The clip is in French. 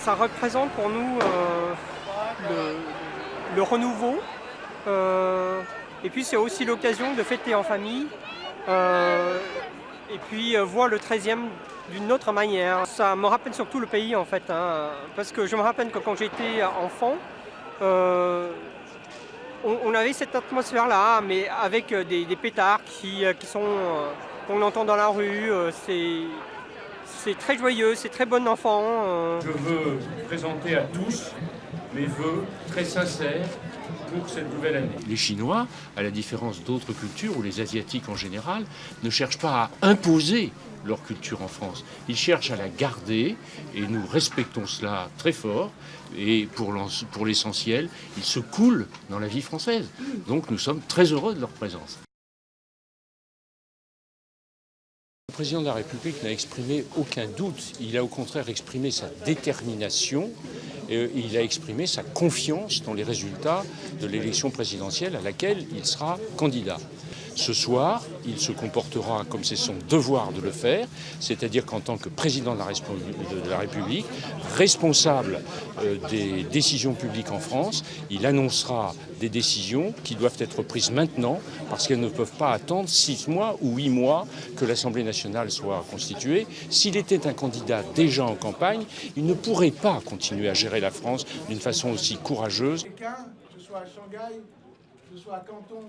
Ça représente pour nous le renouveau. Et puis c'est aussi l'occasion de fêter en famille. Et puis voir le 13e d'une autre manière. Ça me rappelle surtout le pays en fait. Parce que je me rappelle que quand j'étais enfant, on avait cette atmosphère-là, mais avec des pétards qu'on entend dans la rue. C'est très joyeux, c'est très bon enfant. Je veux présenter à tous mes vœux très sincères pour cette nouvelle année. Les Chinois, à la différence d'autres cultures, ou les Asiatiques en général, ne cherchent pas à imposer leur culture en France. Ils cherchent à la garder et nous respectons cela très fort. Et pour l'essentiel, ils se coulent dans la vie française. Donc nous sommes très heureux de leur présence. Le président de la République n'a exprimé aucun doute. Il a au contraire exprimé sa détermination. Et il a exprimé sa confiance dans les résultats de l'élection présidentielle à laquelle il sera candidat. Ce soir, il se comportera comme c'est son devoir de le faire, c'est-à-dire qu'en tant que président de la République, responsable des décisions publiques en France, il annoncera des décisions qui doivent être prises maintenant parce qu'elles ne peuvent pas attendre 6 mois ou 8 mois que l'Assemblée nationale soit constituée. S'il était un candidat déjà en campagne, il ne pourrait pas continuer à gérer la France d'une façon aussi courageuse. Que ce soit à Shanghai, que ce soit à Canton,